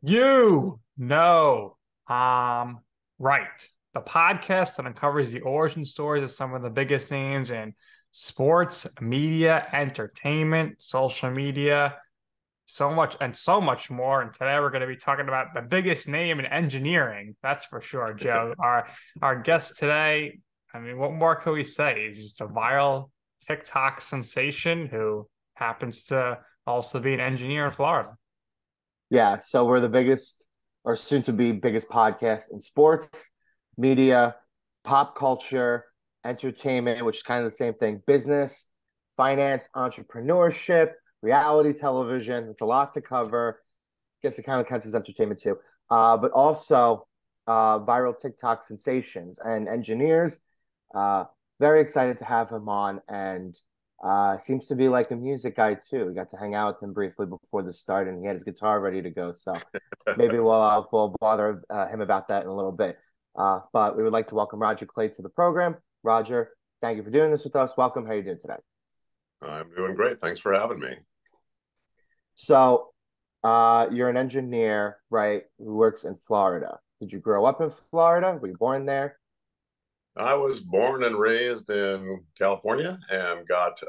You know, right. The podcast that uncovers the origin stories of some of the biggest names in sports, media, entertainment, social media, so much more. And today we're going to be talking about the biggest name in engineering. That's for sure, Joe. Our guest today, I mean, what more can we say? He's just a viral TikTok sensation who happens to also be an engineer in Florida. Yeah, so we're the biggest or soon to be biggest podcast in sports, media, pop culture, entertainment, which is kind of the same thing, business, finance, entrepreneurship, reality television. It's a lot to cover. Guess it kind of counts as entertainment too. But also viral TikTok sensations and engineers. Uh, Very excited to have him on, and seems to be like a music guy too. We got to hang out with him briefly before the start, and he had his guitar ready to go. So maybe we'll bother him about that in a little bit. But we would like to welcome Rodger Cleye to the program. Rodger, thank you for doing this with us. Welcome. How are you doing today? I'm doing great. Thanks for having me. So you're an engineer, right? Who works in Florida. Did you grow up in Florida? Were you born there? I was born and raised in California and got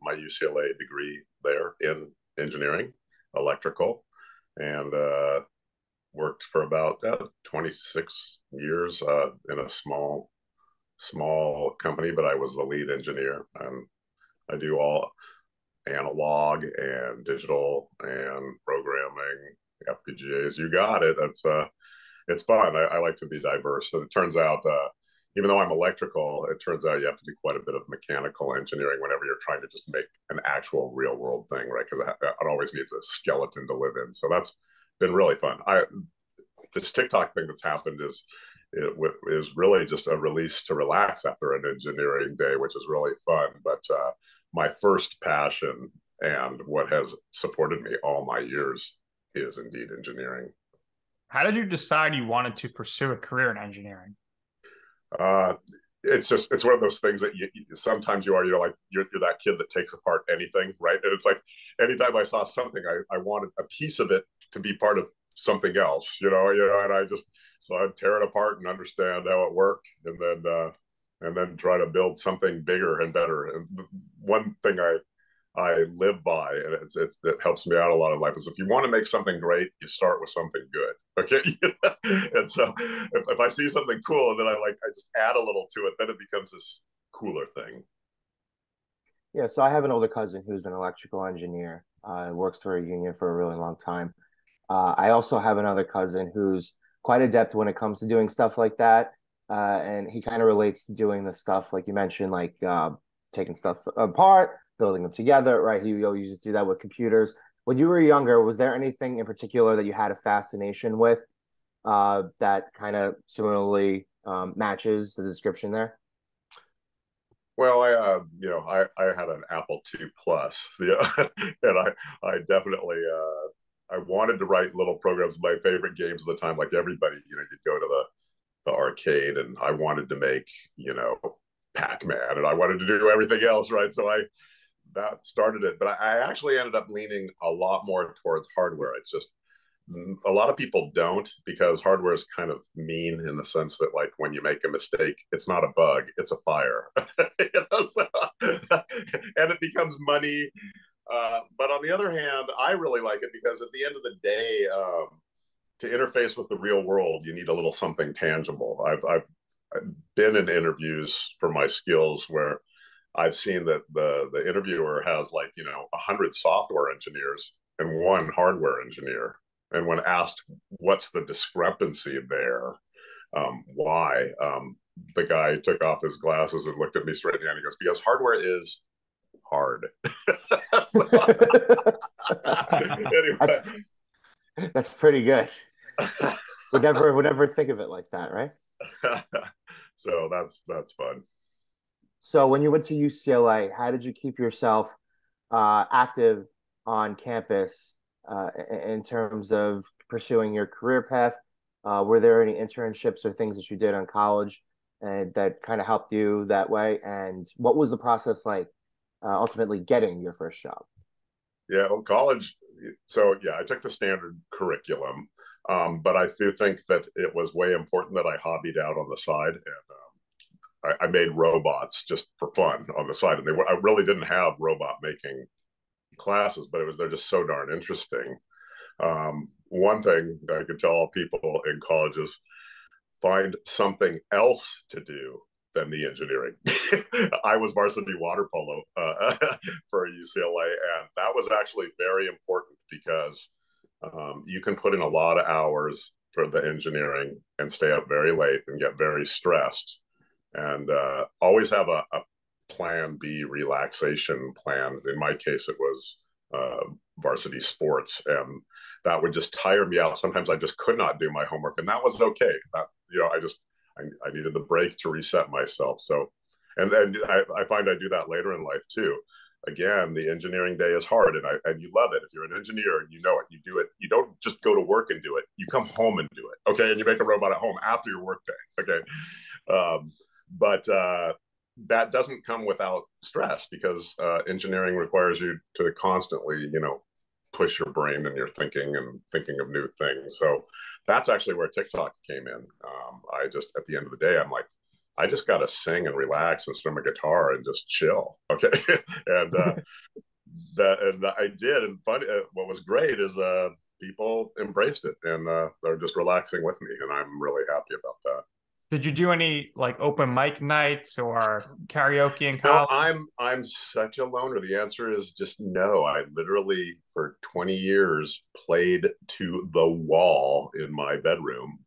my UCLA degree there in engineering, electrical, and worked for about 26 years in a small company, but I was the lead engineer, and I do all analog and digital and programming, FPGAs. You got it. That's it's fun. I like to be diverse. So it turns out, even though I'm electrical, it turns out you have to do quite a bit of mechanical engineering whenever you're trying to just make an actual real world thing, right? Because it always needs a skeleton to live in. So that's been really fun. This TikTok thing that's happened is really just a release to relax after an engineering day, which is really fun. But my first passion and what has supported me all my years is indeed engineering. How did you decide you wanted to pursue a career in engineering? Uh, it's one of those things that sometimes you're that kid that takes apart anything, right? And it's like anytime I saw something, I wanted a piece of it to be part of something else, and I'd tear it apart and understand how it worked, and then try to build something bigger and better. And one thing I live by, and it helps me out a lot in life, is if you want to make something great, you start with something good. Okay. And so if I see something cool and then I just add a little to it, then it becomes this cooler thing. Yeah, so I have an older cousin who's an electrical engineer. Works for a union for a really long time. I also have another cousin who's quite adept when it comes to doing stuff like that. And he kind of relates to doing the stuff like you mentioned, like taking stuff apart, building them together, right? He used to do that with computers. When you were younger, was there anything in particular that you had a fascination with that kind of similarly matches the description there? Well, I had an Apple II Plus, and I definitely I wanted to write little programs. My favorite games at the time, like everybody, you'd go to the arcade, and I wanted to make, Pac-Man, and I wanted to do everything else, right? So that started it, but I actually ended up leaning a lot more towards hardware. It's just a lot of people don't, because hardware is kind of mean in the sense that, like, when you make a mistake, it's not a bug, it's a fire. So, and it becomes money. But on the other hand, I really like it because at the end of the day, to interface with the real world, you need a little something tangible. I've been in interviews for my skills where I've seen that the interviewer has, like, 100 software engineers and one hardware engineer. And when asked what's the discrepancy there, why, the guy took off his glasses and looked at me straight in the eye and he goes, because hardware is hard. So, that's anyway. that's pretty good. Would never think of it like that, right? So that's fun. So when you went to UCLA, how did you keep yourself active on campus in terms of pursuing your career path? Were there any internships or things that you did on college that kind of helped you that way? And what was the process like ultimately getting your first job? Yeah, well, college. So yeah, I took the standard curriculum. But I do think that it was way important that I hobbied out on the side, and I made robots just for fun on the side. And I really didn't have robot making classes, but they're just so darn interesting. One thing I could tell people in colleges: find something else to do than the engineering. I was varsity water polo for UCLA, and that was actually very important because you can put in a lot of hours for the engineering and stay up very late and get very stressed. And always have a plan B relaxation plan. In my case, it was varsity sports, and that would just tire me out. Sometimes I just could not do my homework, and that was okay. I needed the break to reset myself. So, and then I find I do that later in life too. Again, the engineering day is hard, and you love it. If you're an engineer and you know it, you do it. You don't just go to work and do it. You come home and do it. Okay, and you make a robot at home after your work day. Okay, but that doesn't come without stress because engineering requires you to constantly, push your brain and your thinking and thinking of new things. So that's actually where TikTok came in. I just, at the end of the day, I'm like, I just got to sing and relax and strum a guitar and just chill. Okay. and I did. And funny, what was great is people embraced it, and they're just relaxing with me. And I'm really happy about that. Did you do any like open mic nights or karaoke in No, college? I'm such a loner. The answer is just no. I literally for 20 years played to the wall in my bedroom,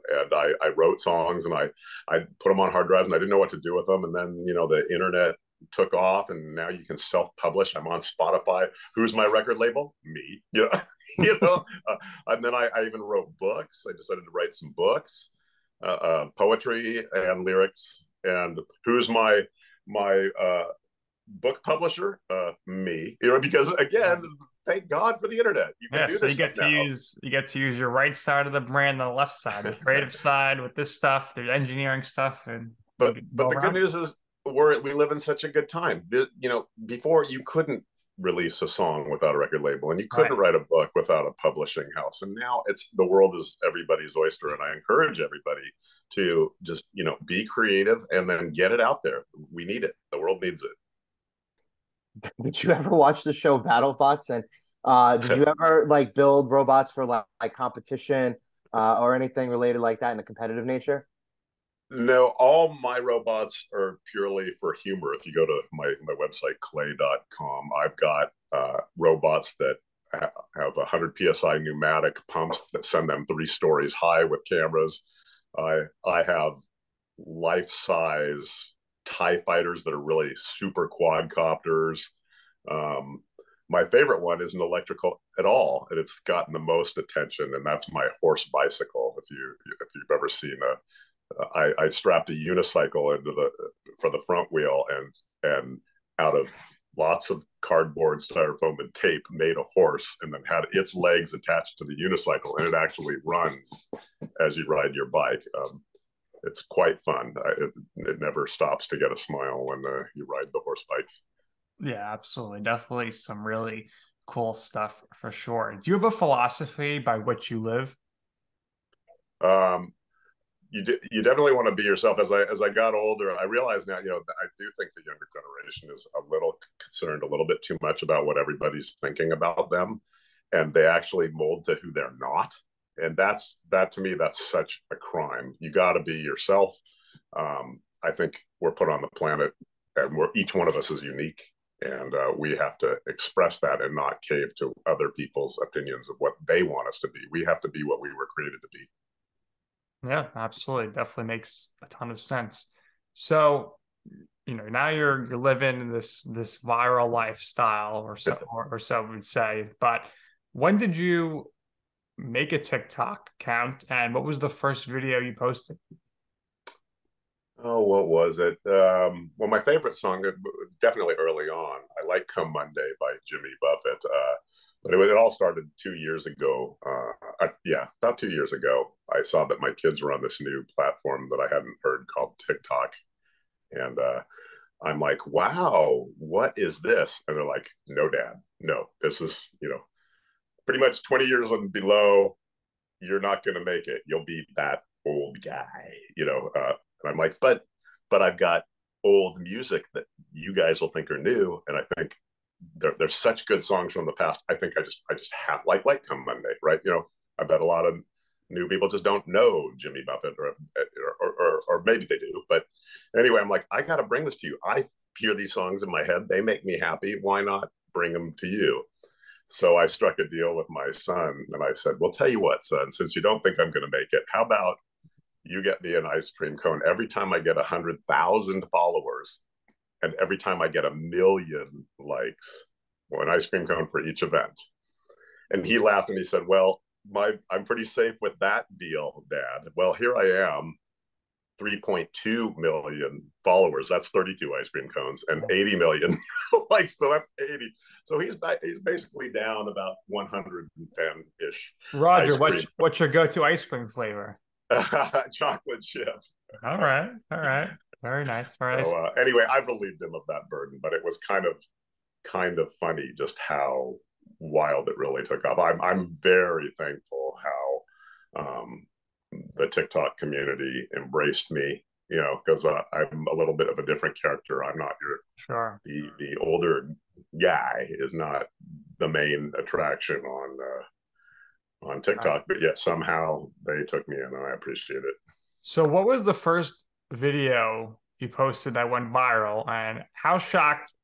and I wrote songs and I put them on hard drives, and I didn't know what to do with them. And then the internet took off, and now you can self-publish. I'm on Spotify. Who's my record label? Me. And then I even wrote books. I decided to write some books, poetry and lyrics. And who's my book publisher? Me. Because again, thank God for the internet. You can Yeah, do so this stuff now. you get to use your right side of the brain and the left side, the creative side with this stuff, the engineering stuff, and but go the good around. news is we live in such a good time. Before you couldn't release a song without a record label, and you Right. couldn't write a book without a publishing house. And now the world is everybody's oyster, and I encourage everybody to just be creative and then get it out there. We need it. The world needs Did you ever watch the show BattleBots? And did it. you ever like build robots for like competition or anything related like that in a competitive nature? No, all my robots are purely for humor. If you go to my website, clay.com, I've got robots that have 100 psi pneumatic pumps that send them 3 stories high with cameras. I have life size TIE fighters that are really super quadcopters. Um, my favorite one isn't electrical at all, and it's gotten the most attention, and that's my horse bicycle. If you've ever seen I strapped a unicycle for the front wheel, and out of lots of cardboard, styrofoam, and tape made a horse, and then had its legs attached to the unicycle, and it actually runs as you ride your bike. It's quite fun. It never stops to get a smile when you ride the horse bike. Yeah, absolutely. Definitely some really cool stuff for sure. Do you have a philosophy by which you live? Um, you definitely want to be yourself. As I got older, I realized now, I do think the younger generation is a little concerned a little bit too much about what everybody's thinking about them, and they actually mold to who they're not. And that to me, that's such a crime. You got to be yourself. I think we're put on the planet, and each one of us is unique, and we have to express that and not cave to other people's opinions of what they want us to be. We have to be what we were created to be. Yeah, absolutely. Definitely makes a ton of sense. So, now you're living this viral lifestyle or so we would say. But when did you make a TikTok account, and what was the first video you posted? Oh, what was it? Well, my favorite song, definitely early on. I like "Come Monday" by Jimmy Buffett, but it all started 2 years ago. Yeah, about 2 years ago. I saw that my kids were on this new platform that I hadn't heard called TikTok, and I'm like, "Wow, what is this?" And they're like, "No, Dad, no. This is pretty much 20 years and below. you're not going to make it. You'll be that old guy, and I'm like, but I've got old music that you guys will think are new, and I think there's such good songs from the past. I think I just have like Come Monday, right? I bet a lot of new people just don't know Jimmy Buffett, or maybe they do. But anyway, I'm like, I got to bring this to you. I hear these songs in my head. They make me happy. Why not bring them to you? So I struck a deal with my son, and I said, well, tell you what, son, since you don't think I'm going to make it, how about you get me an ice cream cone every time I get 100,000 followers, and every time I get 1,000,000 likes, well, an ice cream cone for each event. And he laughed and he said, well, I'm pretty safe with that deal, Dad. Well, here I am, 3.2 million followers. That's 32 ice cream cones and 80 million likes. So that's 80. So he's basically down about 110-ish. Rodger, what's your go-to ice cream flavor? Chocolate chip. All right. Very nice. Very nice. So anyway, I've relieved him of that burden, but it was kind of funny just how wild it really took off. I'm very thankful how the TikTok community embraced me, because I'm a little bit of a different character. I'm not the older guy is not the main attraction on TikTok, but yet somehow they took me in, and I appreciate it. So what was the first video you posted that went viral, and how shocked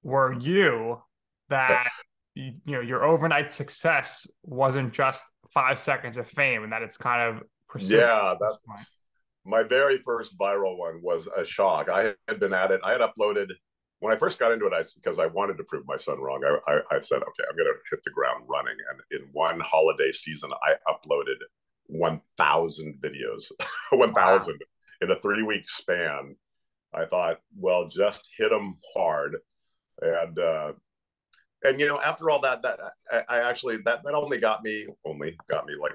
were you that your overnight success wasn't just 5 seconds of fame, and that it's kind of persistent? Yeah, that's my very first viral one. Was a shock. I had been at it. I had uploaded when I first got into it, because I wanted to prove my son wrong. I said, okay, I'm going to hit the ground running. And in one holiday season, I uploaded 1,000 videos, 1,000 in a 3-week span. I thought, well, just hit them hard. And after all that I actually, that only got me like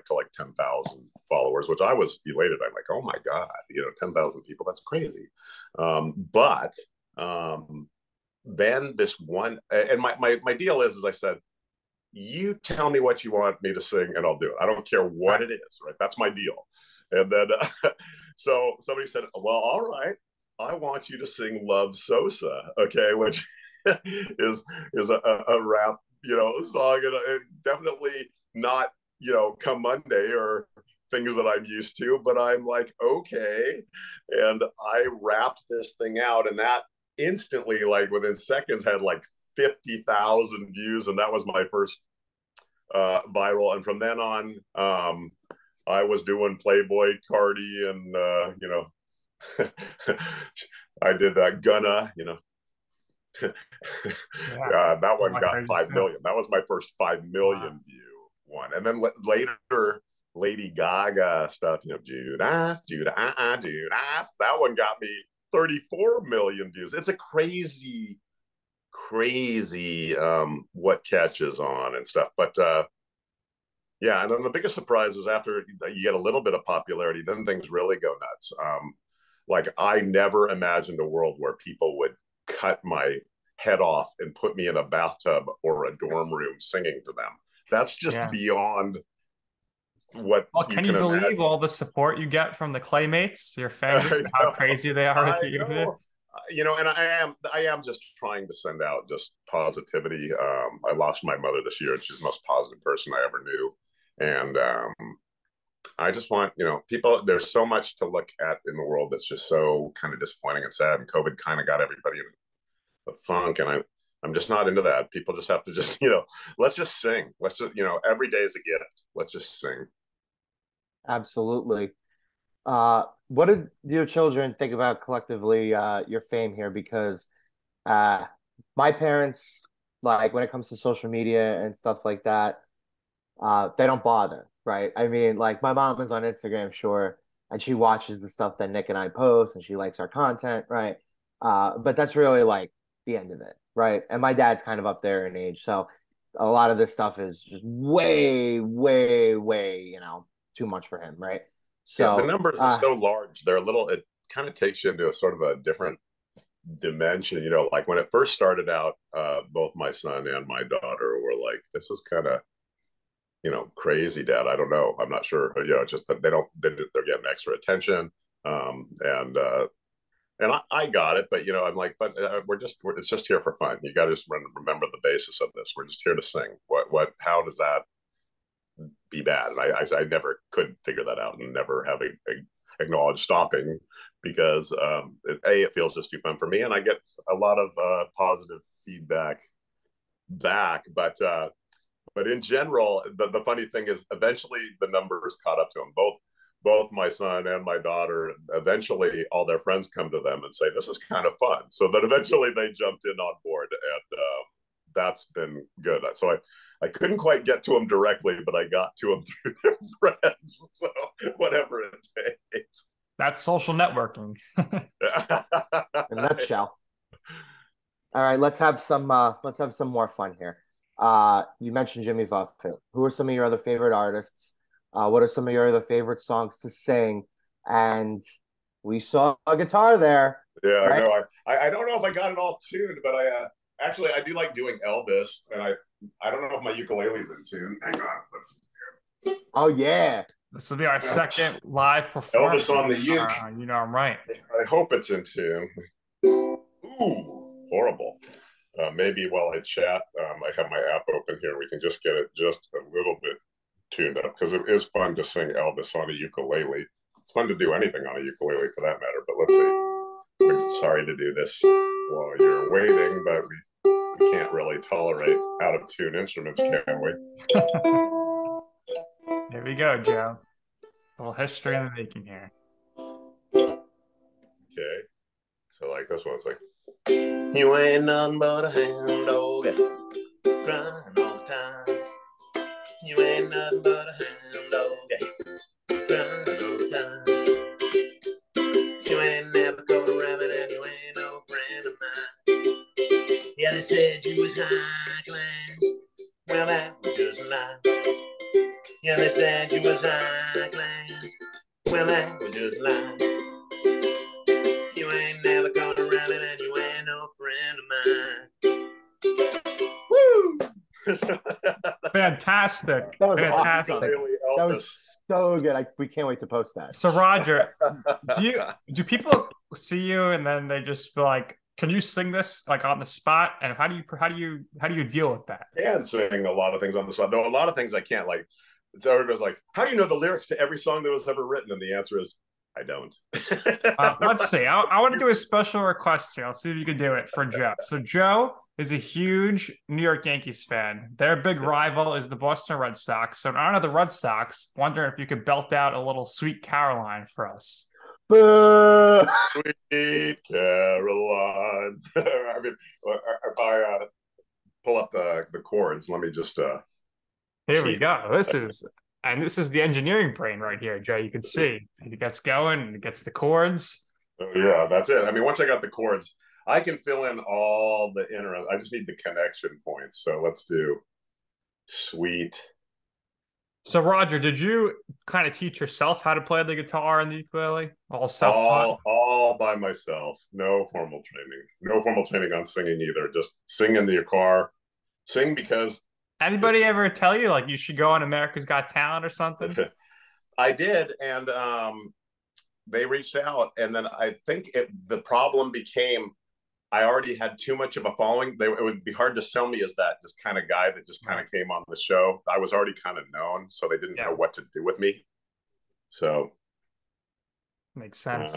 to like 10,000 followers, which I was elated. I'm like, oh my God, 10,000 people, that's crazy. But then this one, and my deal is I said, you tell me what you want me to sing and I'll do it. I don't care what it is, right? That's my deal. And then so somebody said, well, all right, I want you to sing Love Sosa, okay, which is a rap song, and definitely not Come Monday or things that I'm used to, but I'm like, okay. And I rapped this thing out, and that instantly, like within seconds, had like 50,000 views, and that was my first viral. And from then on, I was doing Playboy Cardi, and I did that Gunna, that one got 5 million. That was my first 5 million view one. And then later, Lady Gaga stuff, Judas, that one got me 34 million views. It's a crazy what catches on and stuff. But yeah, and then the biggest surprise is after you get a little bit of popularity, then things really go nuts. Like, I never imagined a world where people would cut my head off and put me in a bathtub or a dorm room singing to them. That's just beyond what. Well, can you believe imagine. All the support you get from the Cleyemates, your fans, how crazy they are with you? And I am just trying to send out just positivity. I lost my mother this year. She's the most positive person I ever knew. And I just want, people, there's so much to look at in the world that's just so kind of disappointing and sad. And COVID kind of got everybody in the funk. And I'm just not into that. People just have to just, let's just sing. Let's just, every day is a gift. Let's just sing. Absolutely. What did your children think about collectively your fame here? Because my parents, like when it comes to social media and stuff like that, they don't bother, right? I mean, like my mom is on Instagram, sure, and she watches the stuff that Nick and I post and she likes our content, right? But that's really like the end of it, right? And my dad's kind of up there in age, so a lot of this stuff is just way, way, way, too much for him, right? So the numbers are so large. They're a little, it kind of takes you into a sort of a different dimension. Like when it first started out, both my son and my daughter were like, this is kind of crazy dad. I don't know. I'm not sure. Just that they're getting extra attention. And I got it, but I'm like, but it's just here for fun. You got to just remember the basis of this. We're just here to sing. How does that be bad? And I never could figure that out, and never have acknowledged stopping, because it feels just too fun for me, and I get a lot of positive feedback back. But in general, the funny thing is, eventually the numbers caught up to them. Both my son and my daughter, eventually all their friends come to them and say, this is kind of fun. So then eventually they jumped in on board, and that's been good. So I couldn't quite get to them directly, but I got to them through their friends. So whatever it takes. That's social networking. In a nutshell. All right, let's have some more fun here. You mentioned Jimmy Buffett. Who are some of your other favorite artists? What are some of your other favorite songs to sing? And we saw a guitar there. Yeah, right? I know. I don't know if I got it all tuned, but I do like doing Elvis, and I don't know if my ukulele's in tune. Hang on, let's. Oh yeah, this will be our second live performance. Elvis on the uke. I'm right. I hope it's in tune. Ooh, horrible. Maybe while I chat, I have my app open here. We can just get it just a little bit tuned up, because it is fun to sing Elvis on a ukulele. It's fun to do anything on a ukulele for that matter. But let's see. We're sorry to do this while you're waiting, but we can't really tolerate out of tune instruments, can we? Here we go, Joe. A little history in the making here. Okay. So like this one's like, you ain't nothing but a hound dog, crying all the time. You ain't nothing but a hound dog, crying all the time. You ain't never caught a rabbit, and you ain't no friend of mine. Yeah, they said you was high class. Well, that was just a lie. Yeah, they said you was high class. Well, that was just a lie. You ain't never caught a rabbit, and you ain't no friend of mine. Woo! Fantastic. that was Fantastic. awesome. That was so good. We can't wait to post that. So Rodger, do people see you and then they just feel like, can you sing this like on the spot? And how do you deal with that? I can sing a lot of things on the spot. Though a lot of things I can't. Like, so everybody's like, how do you know the lyrics to every song that was ever written? And the answer is, I don't. Let's see. I want to do a special request here. I'll see if you can do it for Joe. So Joe is a huge New York Yankees fan. Their big rival is the Boston Red Sox. So in honor of the Red Sox, wondering if you could belt out a little Sweet Caroline for us. Sweet Caroline. I mean, if I pull up the chords, let me just. Here we go. This is the engineering brain right here, Joe. You can see it gets going and it gets the chords. Yeah, that's it. I mean, once I got the chords, I can fill in all the interim. I just need the connection points. So let's do Sweet. So Rodger, did you kind of teach yourself how to play the guitar and the ukulele? All self-taught? All by myself. No formal training. No formal training on singing either. Just sing in your car. Sing because. Anybody ever tell you like you should go on America's Got Talent or something? I did, and they reached out, and then I think the problem became I already had too much of a following. It would be hard to sell me as that just kind of guy that just kind of came on the show. I was already kind of known, so they didn't know what to do with me. So makes sense.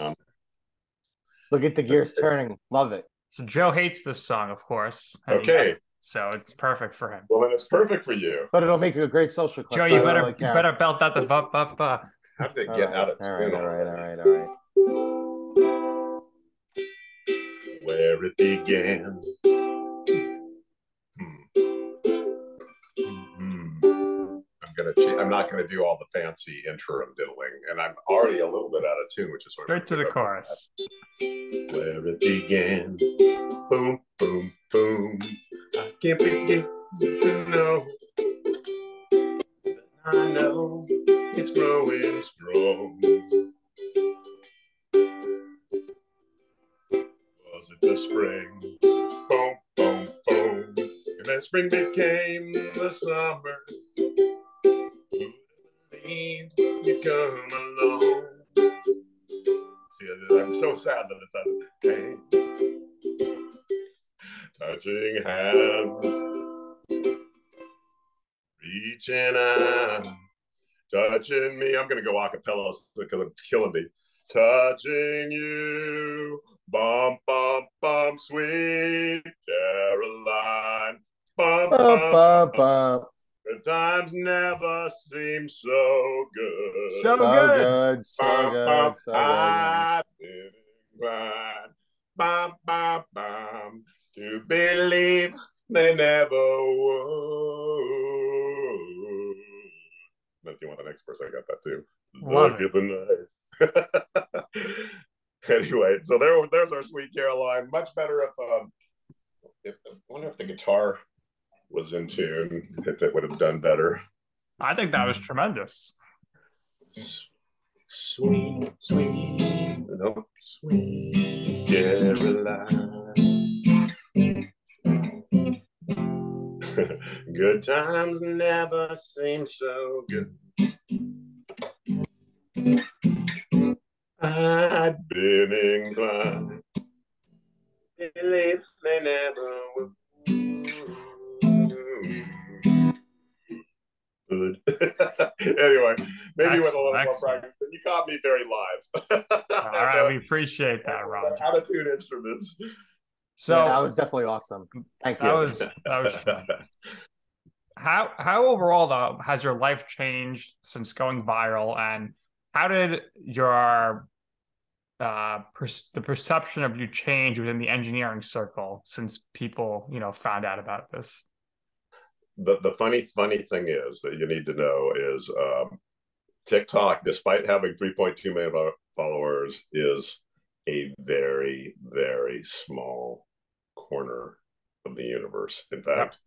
Look at the gears turning. Love it. So Joe hates this song, of course. Okay. So it's perfect for him. Well, then it's perfect for you. But it'll make a great social clip. Joe, you better belt out the ba. I have to get out of tune. All right. Where it began. I'm not gonna do all the fancy interim diddling, and I'm already a little bit out of tune, which is straight to the chorus. Where it began, boom, boom, boom. I can't begin to know. I know it's growing strong. Was it the spring? Boom, boom, boom. And then spring became the summer. need you come along. See, I'm so sad that it's hey, touching hands, reaching out, touching me. I'm gonna go a cappella because it's killing me. Touching you, bum bum bum, sweet Caroline, bum bum bum. Bum. Good times never seem so good. So good. So good. I've been inclined, bum, bum, bum, to believe they never would. If you want the next verse, I got that too. Love Look at the night. Anyway, so there's our sweet Caroline. Much better if I wonder if the guitar was in tune, if it would have done better. I think that was tremendous. Sweet, sweet, no, sweet Caroline. Good times never seem so good. I'd been inclined, believe they never would. Good. Anyway, maybe with a little more practice. You caught me very live. All right, we appreciate that, Rodger. How to tune instruments. So yeah, that was definitely awesome. Thank you. That was tremendous. How overall though has your life changed since going viral, and how did your the perception of you change within the engineering circle since people found out about this? The funny thing is that you need to know is TikTok, despite having 3.2 million followers, is a very, very small corner of the universe. In fact,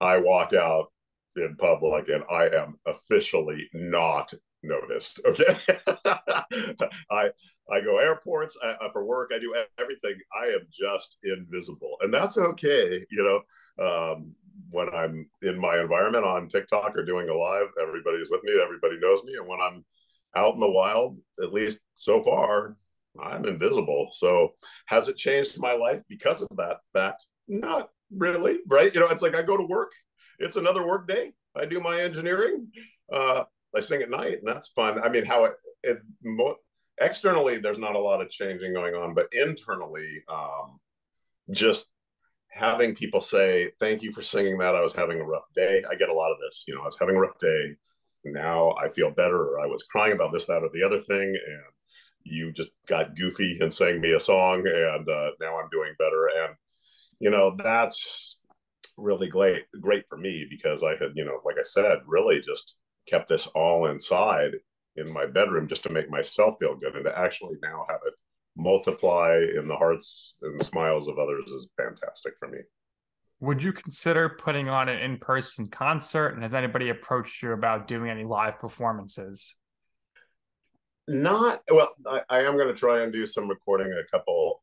I walk out in public and I am officially not noticed. Okay. I go airports for work. I do everything. I am just invisible, and that's okay. When I'm in my environment on TikTok or doing a live, everybody's with me. Everybody knows me. And when I'm out in the wild, at least so far, I'm invisible. So has it changed my life because of that fact? Not really, right? It's like I go to work. It's another work day. I do my engineering. I sing at night, and that's fun. I mean, externally, there's not a lot of changing going on, but internally, just having people say, thank you for singing that. I was having a rough day. I get a lot of this. I was having a rough day. Now I feel better. Or I was crying about this, that, or the other thing. And you just got goofy and sang me a song. And now I'm doing better. And, that's really great for me because I had, like I said, really just kept this all inside in my bedroom just to make myself feel good. And to actually now have it multiply in the hearts and smiles of others is fantastic for me. Would you consider putting on an in-person concert? And has anybody approached you about doing any live performances? Not well. I am going to try and do some recording. A couple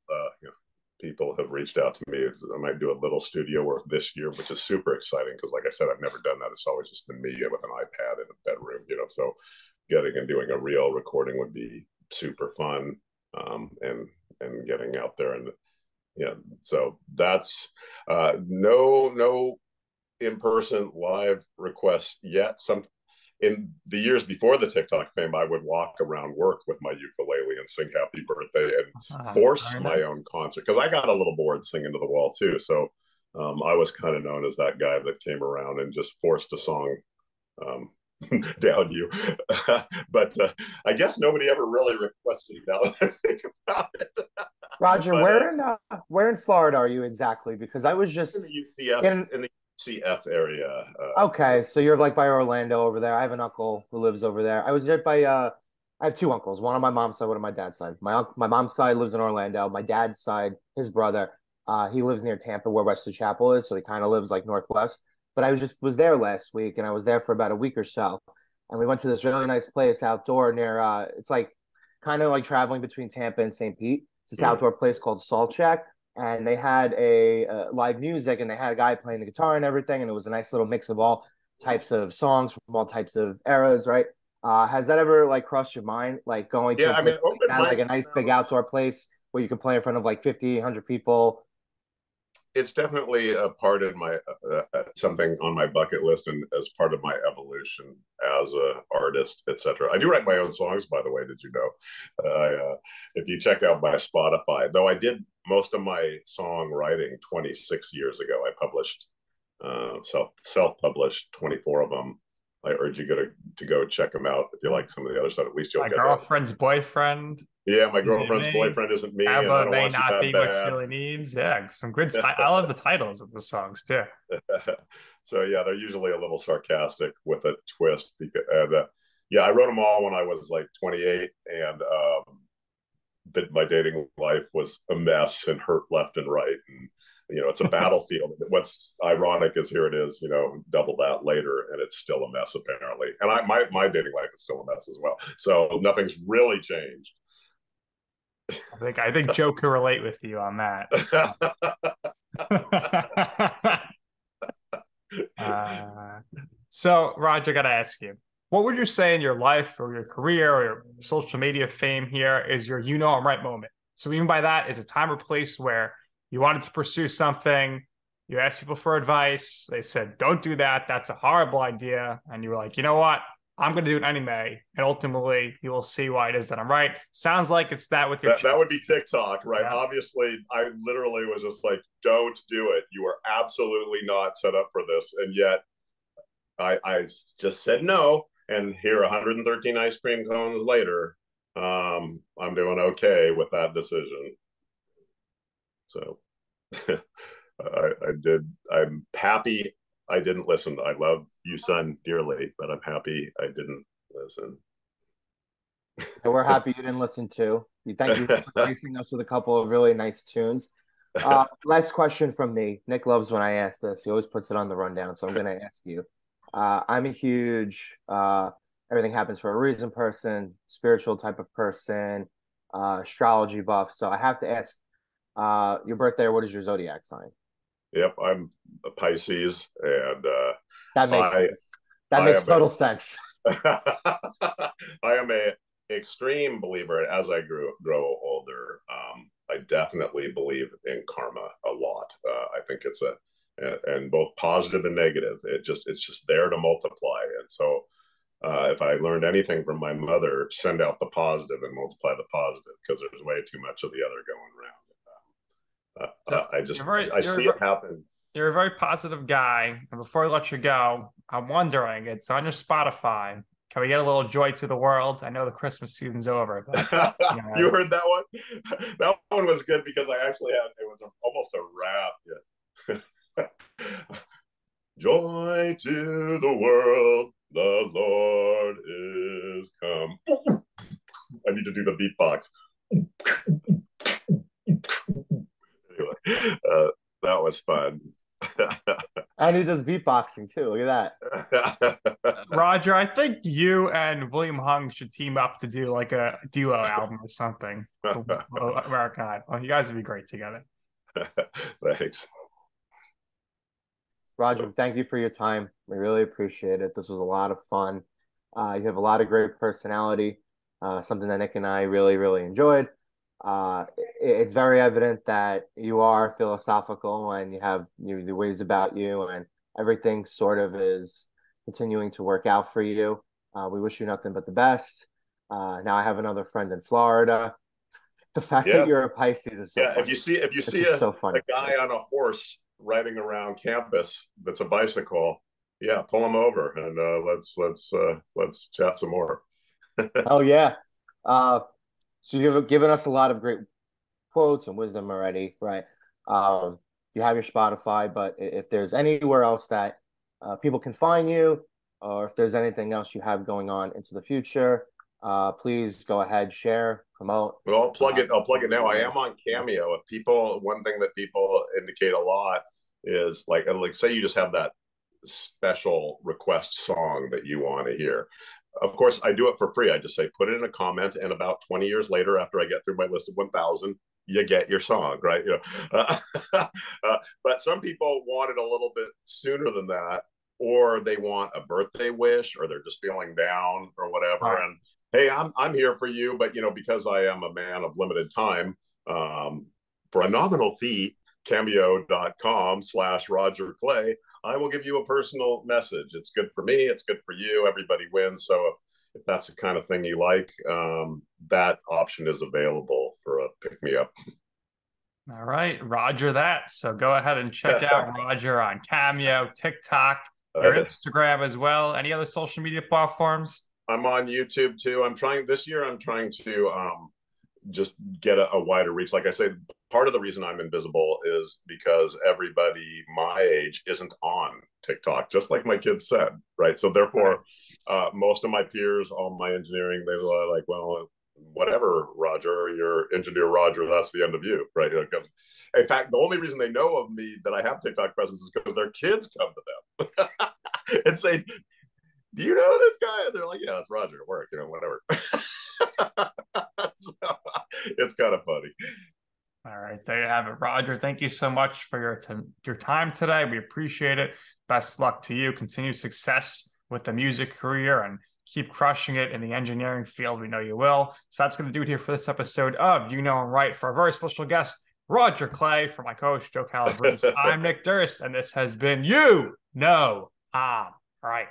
people have reached out to me. I might do a little studio work this year, which is super exciting because, like I said, I've never done that. It's always just been me with an iPad in a bedroom. So getting and doing a real recording would be super fun. And getting out there and so that's no in-person live requests yet. Some in the years before the TikTok fame, I would walk around work with my ukulele and sing happy birthday and force my own concert because I got a little bored singing to the wall too. So I was kind of known as that guy that came around and just forced a song down you. But I guess nobody ever really requested it now that I think about it. Rodger, where in Florida are you exactly? Because I was just in the UCF area. Okay, so you're like by Orlando over there. I have an uncle who lives over there. I was there by I have two uncles, one on my mom's side, one on my dad's side. My mom's side lives in Orlando. My dad's side, his brother, he lives near Tampa where Wesley Chapel is, so he kind of lives like northwest. But I was there last week, and I was there for about a week or so. And we went to this really nice place outdoor near, it's like kind of like traveling between Tampa and St. Pete. It's this outdoor place called Salt Shack. And they had a live music, and they had a guy playing the guitar and everything. And it was a nice little mix of all types of songs from all types of eras, right? Has that ever like crossed your mind, like going to Yeah, a I mean, place like open that, like mic a nice big outdoor place where you can play in front of like 50, 100 people? it's definitely a part of my something on my bucket list and as part of my evolution as a artist, etc. I do write my own songs, by the way. Did you know? If you check out my Spotify, though I did most of my songwriting 26 years ago. I published self published 24 of them. I urge you to go check them out if you like some of the other stuff. At least you'll My get a girlfriend's boyfriend yeah. My isn't girlfriend's me. boyfriend isn't me, and I Abba don't may want you not that be what she bad. really needs. Yeah, some good. I love the titles of the songs too. So yeah, they're usually a little sarcastic with a twist. And yeah, I wrote them all when I was like 28, and that my dating life was a mess and hurt left and right. And it's a battlefield. What's ironic is here it is, double that later, and it's still a mess apparently. And my dating life is still a mess as well. So nothing's really changed. I think Joe could relate with you on that. uh, so, Roger, I got to ask you, what would you say in your life or your career or your social media fame here is your I'm right moment? So, even by that is a time or place where you wanted to pursue something, you asked people for advice, they said, don't do that, that's a horrible idea. And you were like, you know what? I'm going to do it anyway. And ultimately, you will see why it is that I'm right. Sounds like it's that with your that would be TikTok, right? Yeah. Obviously, I literally was just like, don't do it. You are absolutely not set up for this. And yet I just said no. And here, 113 ice cream cones later, I'm doing okay with that decision. So I did. I'm happy I didn't listen. I love you, son, dearly, but I'm happy I didn't listen. And we're happy you didn't listen to. We thank you for gracing us with a couple of really nice tunes. Last question from me. Nick loves when I ask this. He always puts it on the rundown, so I'm going to ask you. I'm a huge everything happens for a reason person, spiritual type of person, astrology buff. So I have to ask, your birthday, what is your zodiac sign? Yep, I'm a Pisces, and That makes I sense. That I makes am a total sense. I am a extreme believer. As I grow older, I definitely believe in karma a lot. I think it's and both positive and negative. It's just there to multiply. And so, if I learned anything from my mother, send out the positive and multiply the positive because there's way too much of the other going around. So I see it happen. you're a very positive guy. And before I let you go, I'm wondering, it's on your Spotify. Can we get a little joy to the world? I know the Christmas season's over, but You heard that one? That one was good because I actually had it was almost a rap. Yeah. Joy to the world, the Lord is come. I need to do the beatbox. Anyway, that was fun. And he does beatboxing too. Look at that. Roger, I think you and William Hung should team up to do like a duo album or something. American Idol. You guys would be great together. Thanks. Roger, thank you for your time. We really appreciate it. This was a lot of fun. You have a lot of great personality, something that Nick and I really, really enjoyed. It's very evident that you are philosophical and you have the ways about you, and everything sort of is continuing to work out for you. We wish you nothing but the best. Now I have another friend in Florida. The fact that you're a Pisces is so funny. If you see so funny. a guy on a horse riding around campus that's a bicycle, yeah, pull him over and let's chat some more. Oh yeah. So you've given us a lot of great quotes and wisdom already, right? You have your Spotify, but if there's anywhere else that people can find you, or if there's anything else you have going on into the future, please go ahead, share, promote. Well, I'll plug it now. I am on Cameo. If people, one thing that people indicate a lot is like say you just have that special request song that you want to hear. Of course, I do it for free. I just say put it in a comment, and about 20 years later, after I get through my list of 1,000, you get your song, right? But some people want it a little bit sooner than that. or they want a birthday wish, or they're just feeling down or whatever. Right. And hey, I'm here for you, but because I am a man of limited time, for a nominal fee, cameo.com/Rodger Cleye, I will give you a personal message. It's good for me. It's good for you. Everybody wins. So if that's the kind of thing you like, that option is available for a pick me up. All right, Roger that. So go ahead and check out Roger on Cameo, TikTok, your Instagram as well. Any other social media platforms? I'm on YouTube too. This year I'm trying to just get a wider reach. Like I said, part of the reason I'm invisible is because everybody my age isn't on TikTok, just like my kids said, right? So therefore, most of my peers, all my engineering, they were like, well, whatever, Roger, you're engineer Roger, that's the end of you, right? Because in fact, the only reason they know of me that I have TikTok presence is because their kids come to them and say, do you know this guy? And they're like, yeah, it's Roger at work, whatever. So it's kind of funny. All right, there you have it, Roger. Thank you so much for your time today. We appreciate it. Best luck to you. Continued success with the music career and keep crushing it in the engineering field. We know you will. So that's going to do it here for this episode of You Know I'm Right. For a very special guest, Rodger Cleye. For my coach, Joe Calabrese, I'm Nick Durst, and this has been You Know I'm Right.